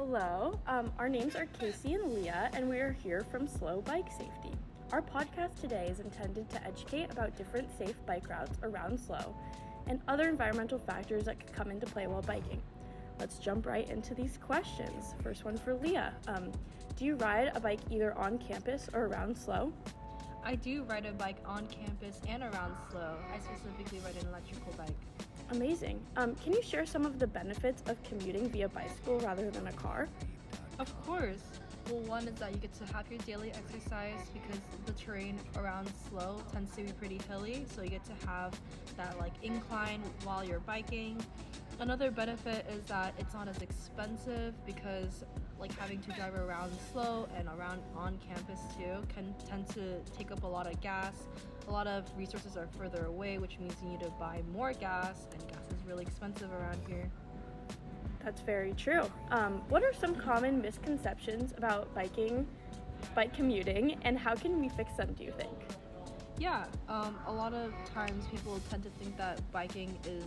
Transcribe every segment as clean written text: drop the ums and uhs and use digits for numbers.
Hello, our names are Casey and Leah, and we are here from SLO Bike Safety. Our podcast today is intended to educate about different safe bike routes around SLO and other environmental factors that could come into play while biking. Let's jump right into these questions. First one for Leah. Do you ride a bike either on campus or around SLO? I do ride a bike on campus and around SLO. I specifically ride an electrical bike. Amazing. Can you share some of the benefits of commuting via bicycle rather than a car? Of course. Well, one is that you get to have your daily exercise because the terrain around SLO tends to be pretty hilly, so you get to have that incline while you're biking. Another benefit is that it's not as expensive because having to drive around SLO and around on campus too can tend to take up a lot of gas. A lot of resources are further away, which means you need to buy more gas, and gas is really expensive around here. That's very true. What are some common misconceptions about bike commuting, and how can we fix them, do you think? Yeah, a lot of times people tend to think that biking is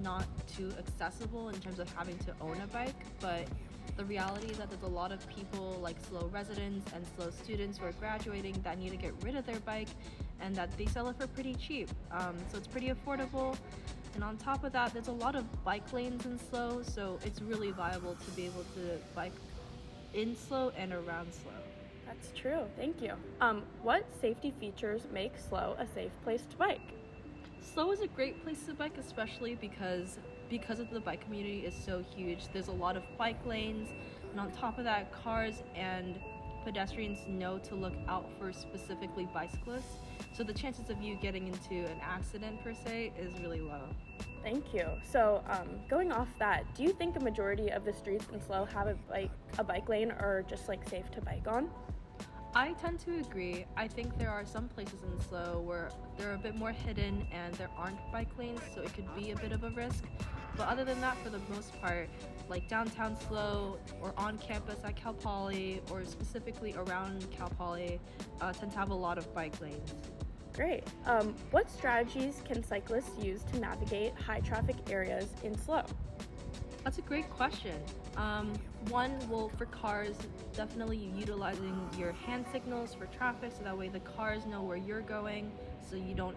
not too accessible in terms of having to own a bike, but the reality is that there's a lot of people like SLO residents and SLO students who are graduating that need to get rid of their bike and that they sell it for pretty cheap. So it's pretty affordable. And on top of that, there's a lot of bike lanes in SLO, so it's really viable to be able to bike in SLO and around SLO. That's true. Thank you. What safety features make SLO a safe place to bike? SLO is a great place to bike, especially because of the bike community is so huge. There's a lot of bike lanes, and on top of that, cars and pedestrians know to look out for specifically bicyclists. So the chances of you getting into an accident per se is really low. Thank you. So going off that, do you think a majority of the streets in SLO have a bike lane or just safe to bike on? I tend to agree. I think there are some places in SLO where they're a bit more hidden and there aren't bike lanes, so it could be a bit of a risk. But other than that, for the most part, downtown SLO or on campus at Cal Poly or specifically around Cal Poly tend to have a lot of bike lanes. Great. What strategies can cyclists use to navigate high traffic areas in SLO? That's a great question. For cars, definitely utilizing your hand signals for traffic so that way the cars know where you're going so you don't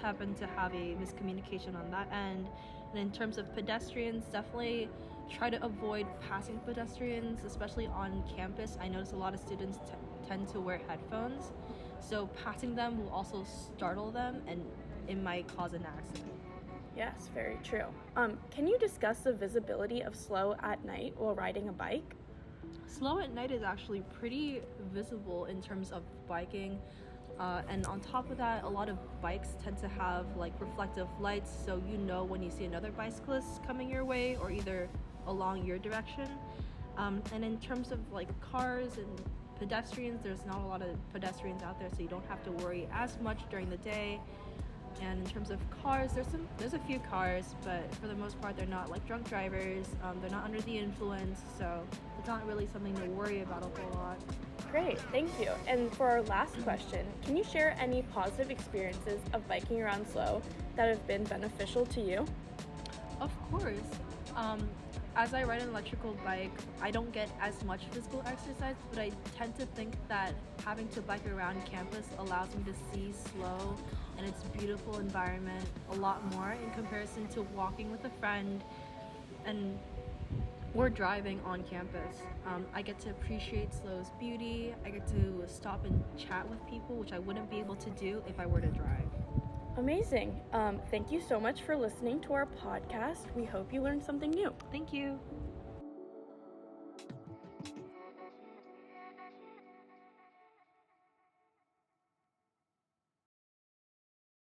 happen to have a miscommunication on that end. And in terms of pedestrians, definitely try to avoid passing pedestrians, especially on campus. I notice a lot of students tend to wear headphones, so passing them will also startle them and it might cause an accident. Yes, very true. Can you discuss the visibility of SLO at night while riding a bike? SLO at night is actually pretty visible in terms of biking. And on top of that, a lot of bikes tend to have reflective lights, so you know when you see another bicyclist coming your way or either along your direction. And in terms of cars and pedestrians, there's not a lot of pedestrians out there, so you don't have to worry as much during the day. And in terms of cars, there's a few cars, but for the most part, they're not drunk drivers. They're not under the influence, so it's not really something to worry about a whole lot. Great, thank you. And for our last question, can you share any positive experiences of biking around SLO that have been beneficial to you? Of course. As I ride an electrical bike, I don't get as much physical exercise, but I tend to think that having to bike around campus allows me to see SLO and its beautiful environment a lot more in comparison to walking with a friend and or driving on campus. I get to appreciate SLO's beauty. I get to stop and chat with people, which I wouldn't be able to do if I were to drive. Amazing. Thank you so much for listening to our podcast. We hope you learned something new. Thank you.